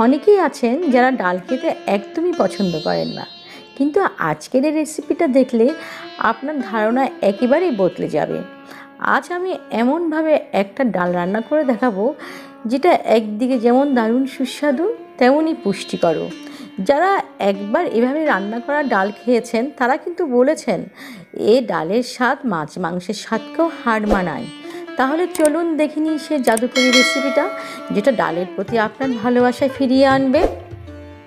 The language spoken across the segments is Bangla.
অনেকেই আছেন যারা ডাল খেতে একদমই পছন্দ করেন না, কিন্তু আজকের এই রেসিপিটা দেখলে আপনার ধারণা একেবারেই বদলে যাবে। আজ আমি এমনভাবে একটা ডাল রান্না করে দেখাবো যেটা একদিকে যেমন দারুণ সুস্বাদু তেমনই পুষ্টিকরও। যারা একবার এভাবে রান্না করা ডাল খেয়েছেন তারা কিন্তু বলেছেন এই ডালের স্বাদ মাছ মাংসের স্বাদকেও হার মানায়। তাহলে চলুন দেখে নিই সে জাদুকরি রেসিপিটা, যেটা ডালের প্রতি আপনার ভালোবাসায় ফিরিয়ে আনবে।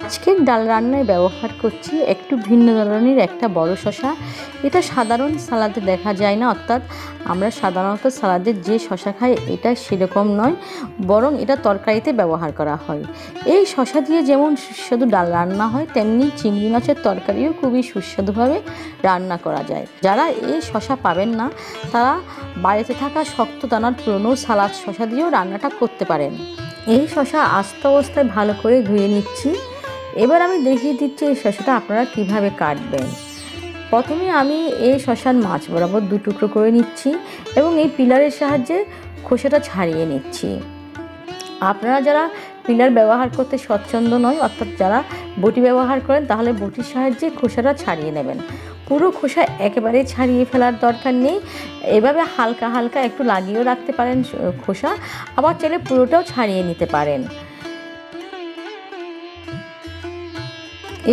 আজকের ডাল রান্নায় ব্যবহার করছি একটু ভিন্ন ধরনের একটা বড় শসা। এটা সাধারণ সালাদে দেখা যায় না, অর্থাৎ আমরা সাধারণত সালাদের যে শসা খাই এটা সেরকম নয়, বরং এটা তরকারিতে ব্যবহার করা হয়। এই শসা দিয়ে যেমন সুস্বাদু ডাল রান্না হয়, তেমনি চিংড়ি মাছের তরকারিও খুবই সুস্বাদুভাবে রান্না করা যায়। যারা এই শসা পাবেন না তারা বাড়িতে থাকা শক্ত দানার পুরনো সালাদ শসা দিয়েও রান্নাটা করতে পারেন। এই শসা আস্ত অবস্থায় ভালো করে ধুয়ে নিচ্ছি। এবার আমি দেখিয়ে দিচ্ছি এই শসাটা আপনারা কিভাবে কাটবেন। প্রথমে আমি এই শসার মাছ বরাবর 2 টুকরো করে নিচ্ছি এবং এই পিলারের সাহায্যে খোসাটা ছাড়িয়ে নিচ্ছি। আপনারা যারা পিলার ব্যবহার করতে স্বচ্ছন্দ নয়, অর্থাৎ যারা বটি ব্যবহার করেন, তাহলে বটির সাহায্যে খোসাটা ছাড়িয়ে নেবেন। পুরো খোসা একেবারে ছাড়িয়ে ফেলার দরকার নেই, এভাবে হালকা হালকা একটু লাগিয়েও রাখতে পারেন খোসা, আবার চাইলে পুরোটাও ছাড়িয়ে নিতে পারেন।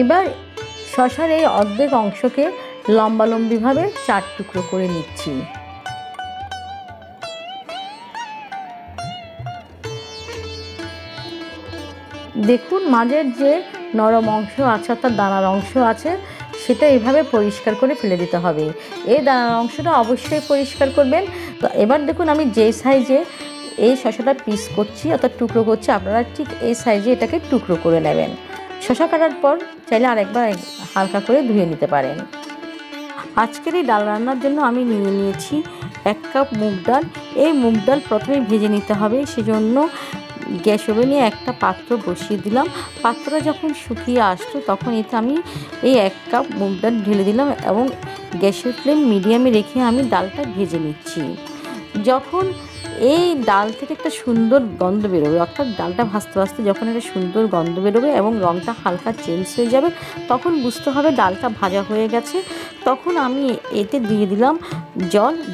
এবার শসার এই অর্ধেক অংশকে লম্বালম্বিভাবে 4 টুকরো করে নিচ্ছি। দেখুন মাঝের যে নরম অংশ আছে অর্থাৎ দানার অংশ আছে সেটা এভাবে পরিষ্কার করে ফেলে দিতে হবে। এই দানার অংশটা অবশ্যই পরিষ্কার করবেন। তো এবার দেখুন আমি যে সাইজে এই শসাটা পিস করছি অর্থাৎ টুকরো করছি, আপনারা ঠিক এই সাইজে এটাকে টুকরো করে নেবেন। শসা কাটার পর চাইলে আরেকবার হালকা করে ধুয়ে নিতে পারেন। আজকের এই ডাল রান্নার জন্য আমি নিয়ে নিয়েছি 1 কাপ মুগ ডাল। এই মুগ ডাল প্রথমে ভেজে নিতে হবে, সেজন্য গ্যাস ওভেনে একটা পাত্র বসিয়ে দিলাম। পাত্রটা যখন শুকিয়ে আসতো তখন এতে আমি এই 1 কাপ মুগ ডাল ঢেলে দিলাম এবং গ্যাসের ফ্লেম মিডিয়ামে রেখে আমি ডালটা ভেজে নিচ্ছি। যখন এই ডাল থেকে একটা সুন্দর গন্ধ বেরোবে, অর্থাৎ ডালটা ভাজতে ভাজতে যখন একটা সুন্দর গন্ধ বেরোবে এবং রঙটা হালকা চেঞ্জ হয়ে যাবে, তখন বুঝতে হবে ডালটা ভাজা হয়ে গেছে। তখন আমি এতে দিয়ে দিলাম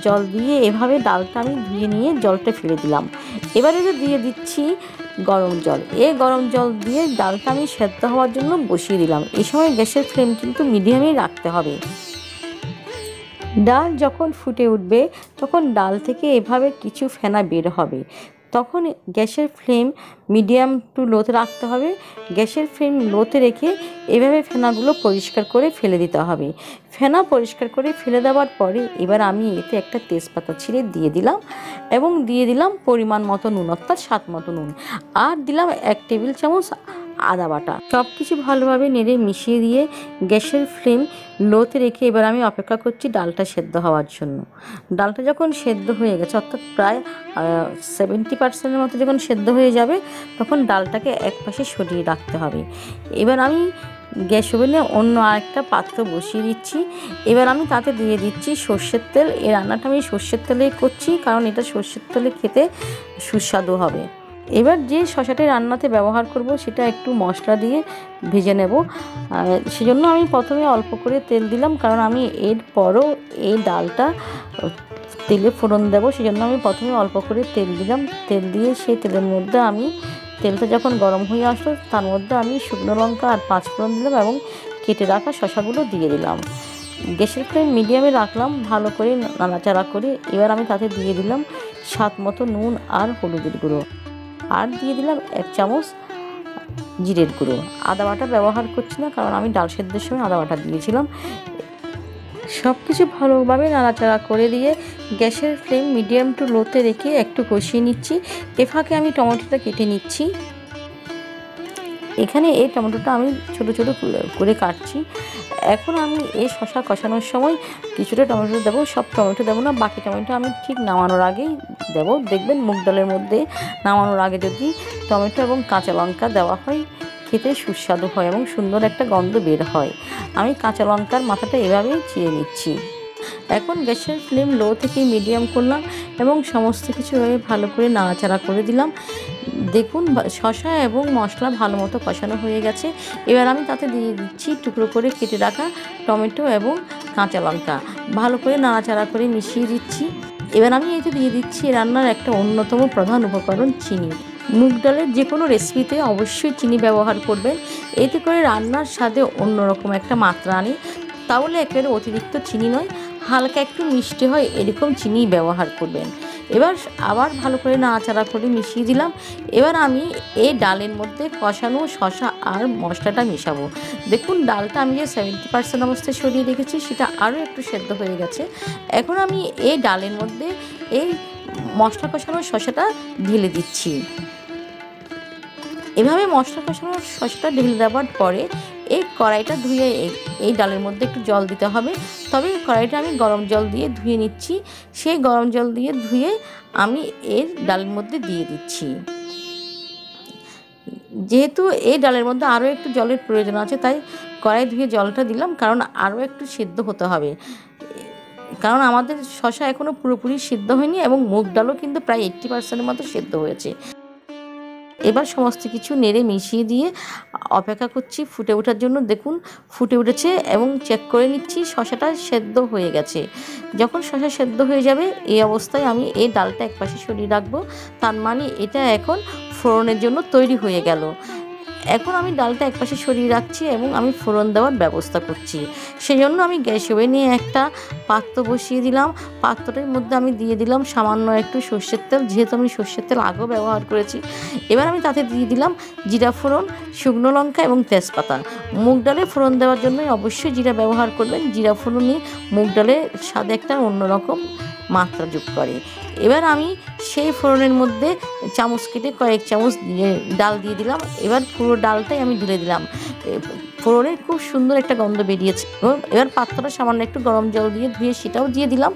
জল দিয়ে এভাবে ডালটা আমি ধুয়ে নিয়ে জলটা ফেলে দিলাম। এবার এতে দিয়ে দিচ্ছি গরম জল। এই গরম জল দিয়ে ডালটা আমি সেদ্ধ হওয়ার জন্য বসিয়ে দিলাম। এই সময় গ্যাসের ফ্লেম কিন্তু মিডিয়ামেই রাখতে হবে। ডাল যখন ফুটে উঠবে তখন ডাল থেকে এভাবে কিছু ফেনা বের হবে, তখন গ্যাসের ফ্লেম মিডিয়াম টু লোতে রাখতে হবে। গ্যাসের ফ্লেম লোতে রেখে এভাবে ফেনাগুলো পরিষ্কার করে ফেলে দিতে হবে। ফেনা পরিষ্কার করে ফেলে দেওয়ার পরে এবার আমি এতে একটা তেজপাতা ছিঁড়ে দিয়ে দিলাম এবং দিয়ে দিলাম পরিমাণ মতো নুন, অর্থাৎ স্বাদ মতো নুন, আর দিলাম 1 টেবিল চামচ আদা বাটা। সব কিছু ভালোভাবে নেড়ে মিশিয়ে দিয়ে গ্যাসের ফ্লেম লোতে রেখে এবার আমি অপেক্ষা করছি ডালটা সেদ্ধ হওয়ার জন্য। ডালটা যখন সেদ্ধ হয়ে গেছে, অর্থাৎ প্রায় 70% মতো যখন সেদ্ধ হয়ে যাবে, তখন ডালটাকে একপাশে সরিয়ে রাখতে হবে। এবার আমি গ্যাস ওভেনে অন্য আরেকটা পাত্র বসিয়ে দিচ্ছি। এবার আমি তাতে দিয়ে দিচ্ছি সর্ষের তেল। এই রান্নাটা আমি সর্ষের তেলেই করছি, কারণ এটা সর্ষের তেলে খেতে সুস্বাদু হবে। এবার যে শসাটি রান্নাতে ব্যবহার করব সেটা একটু মশলা দিয়ে ভেজে নেব। সেজন্য আমি প্রথমে অল্প করে তেল দিলাম, কারণ আমি এরপরও এই ডালটা তেলে ফোড়ন দেবো, সেজন্য আমি প্রথমে অল্প করে তেল দিলাম। তেল দিয়ে সেই তেলের মধ্যে আমি তেলটা যখন গরম হয়ে আসলো তার মধ্যে আমি শুকনো লঙ্কা আর 5 ফোড়ন দিলাম এবং কেটে রাখা শসাগুলো দিয়ে দিলাম। গ্যাসের ফ্লেম মিডিয়ামে রাখলাম, ভালো করে নাড়াচাড়া করে এবার আমি তাতে দিয়ে দিলাম স্বাদ মতো নুন আর হলুদের গুঁড়ো, আর দিয়ে দিলাম 1 চামচ জিরের গুঁড়ো। আদা বাটা ব্যবহার করছি না, কারণ আমি ডাল সেদ্ধের সময় আদা বাটা দিয়েছিলাম। সব কিছু ভালোভাবে নাড়াচাড়া করে দিয়ে গ্যাসের ফ্লেম মিডিয়াম টু লোতে রেখে একটু কষিয়ে নিচ্ছি। এ ফাঁকে আমি টমেটোটা কেটে নিচ্ছি। এখানে এই টমেটোটা আমি ছোট ছোট করে কাটছি। এখন আমি এই শসা কষানোর সময় কিছুটা টমেটো দেবো, সব টমেটো দেবো না, বাকি টমেটো আমি ঠিক নামানোর আগেই দেবো। দেখবেন মুগ ডালের মধ্যে নামানোর আগে যদি টমেটো এবং কাঁচা লঙ্কা দেওয়া হয় খেতে সুস্বাদু হয় এবং সুন্দর একটা গন্ধ বের হয়। আমি কাঁচা লঙ্কার মাথাটা এভাবেই চিড়ে নিচ্ছি। এখন গ্যাসের ফ্লেম লো থেকে মিডিয়াম করলাম এবং সমস্ত কিছু ভালো করে নাড়াচাড়া করে দিলাম। দেখুন শসা এবং মশলা ভালো মতো কষানো হয়ে গেছে। এবার আমি তাতে দিয়ে দিচ্ছি টুকরো করে কেটে রাখা টমেটো এবং কাঁচা লঙ্কা, ভালো করে নাড়াচাড়া করে মিশিয়ে দিচ্ছি। এবার আমি এতে দিয়ে দিচ্ছি রান্নার একটা অন্যতম প্রধান উপকরণ চিনি। মুগ ডালের যে কোনো রেসিপিতে অবশ্যই চিনি ব্যবহার করবেন, এতে করে রান্নার স্বাদে অন্যরকম একটা মাত্রা আনে। তাহলে একেবারে অতিরিক্ত চিনি নয়, হালকা একটু মিষ্টি হয় এরকম চিনি ব্যবহার করবেন। এবার আবার ভালো করে নাড়াচাড়া করে মিশিয়ে দিলাম। এবার আমি এই ডালের মধ্যে কষানো শসা আর মশলাটা মেশাবো। দেখুন ডালটা আমি যে 70% অবস্থায় সরিয়ে রেখেছি সেটা আরও একটু সেদ্ধ হয়ে গেছে। এখন আমি এই ডালের মধ্যে এই মশলা কষানো শসাটা ঢেলে দিচ্ছি। এভাবে মশলা কষানো শসাটা ঢেলে দেওয়ার পরে এই কড়াইটা ধুয়ে এই ডালের মধ্যে একটু জল দিতে হবে। তবে কড়াইটা আমি গরম জল দিয়ে ধুয়ে নিচ্ছি। সেই গরম জল দিয়ে ধুয়ে আমি এর ডালের মধ্যে দিয়ে দিচ্ছি। যেহেতু এই ডালের মধ্যে আরও একটু জলের প্রয়োজন আছে, তাই কড়াই ধুয়ে জলটা দিলাম, কারণ আরও একটু সিদ্ধ হতে হবে। কারণ আমাদের শসা এখনও পুরোপুরি সিদ্ধ হয়নি এবং মুগ ডালও কিন্তু প্রায় 80% মতো সিদ্ধ হয়েছে। এবার সমস্ত কিছু নেড়ে মিশিয়ে দিয়ে অপেক্ষা করছি ফুটে ওঠার জন্য। দেখুন ফুটে উঠেছে এবং চেক করে নিচ্ছি শসাটা সেদ্ধ হয়ে গেছে। যখন শসা সেদ্ধ হয়ে যাবে এই অবস্থায় আমি এই ডালটা একপাশে সরিয়ে রাখবো। তার মানে এটা এখন ফোড়নের জন্য তৈরি হয়ে গেল। এখন আমি ডালটা একপাশে সরিয়ে রাখছি এবং আমি ফোড়ন দেওয়ার ব্যবস্থা করছি। সেই জন্য আমি গ্যাস ওভেনে একটা পাত্র বসিয়ে দিলাম। পাত্রটার মধ্যে আমি দিয়ে দিলাম সামান্য একটু সর্ষের তেল, যেহেতু আমি সর্ষের তেল আগেও ব্যবহার করেছি। এবার আমি তাতে দিয়ে দিলাম জিরা ফোড়ন, শুকনো লঙ্কা এবং তেজপাতা। মুগ ডালে ফোড়ন দেওয়ার জন্য অবশ্যই জিরা ব্যবহার করবেন। জিরা ফোড়নই মুগ ডালের স্বাদে একটা অন্যরকম মাত্রা যোগ করে। এবার আমি সেই ফোড়নের মধ্যে চামচ কেটে কয়েক চামচ ডাল দিয়ে দিলাম। এবার পুরো ডালটাই আমি ঢেলে দিলাম। ফোড়নের খুব সুন্দর একটা গন্ধ বেরিয়েছে। এবার পাত্রটা সামান্য একটু গরম জল দিয়ে ধুয়ে সেটাও দিয়ে দিলাম।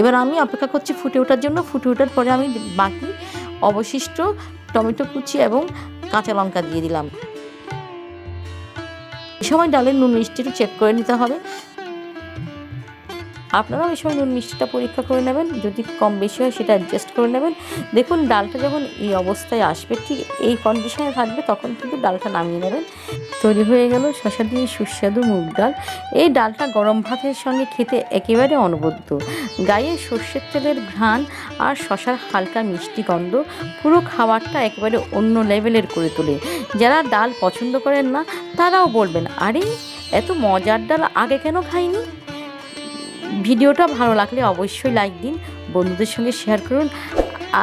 এবার আমি অপেক্ষা করছি ফুটে ওঠার জন্য। ফুটে ওঠার পরে আমি বাকি অবশিষ্ট টমেটো কুচি এবং কাঁচা লঙ্কা দিয়ে দিলাম। এই সময় ডালের নুন মিষ্টিটা চেক করে নিতে হবে। আপনারাও এই সময় নুন মিষ্টিটা পরীক্ষা করে নেবেন, যদি কম বেশি হয় সেটা অ্যাডজাস্ট করে নেবেন। দেখুন ডালটা যখন এই অবস্থায় আসবে, ঠিক এই কন্ডিশনে থাকবে, তখন কিন্তু ডালটা নামিয়ে নেবেন। তৈরি হয়ে গেল শসা দিয়ে সুস্বাদু মুগ ডাল। এই ডালটা গরম ভাতের সঙ্গে খেতে একেবারে অনবদ্য। গায়ে সর্ষের তেলের ঘ্রাণ আর শসার হালকা মিষ্টি গন্ধ পুরো খাবারটা একেবারে অন্য লেভেলের করে তোলে। যারা ডাল পছন্দ করেন না তারাও বলবেন, আরে এত মজার ডাল আগে কেন খাইনি। ভিডিওটা ভালো লাগলে অবশ্যই লাইক দিন, বন্ধুদের সঙ্গে শেয়ার করুন,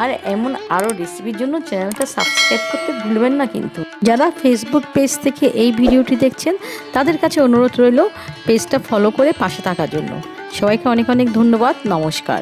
আর এমন আরও রেসিপির জন্য চ্যানেলটা সাবস্ক্রাইব করতে ভুলবেন না কিন্তু। যারা ফেসবুক পেজ থেকে এই ভিডিওটি দেখছেন তাদের কাছে অনুরোধ রইল পেজটা ফলো করে পাশে থাকার জন্য। সবাইকে অনেক অনেক ধন্যবাদ। নমস্কার।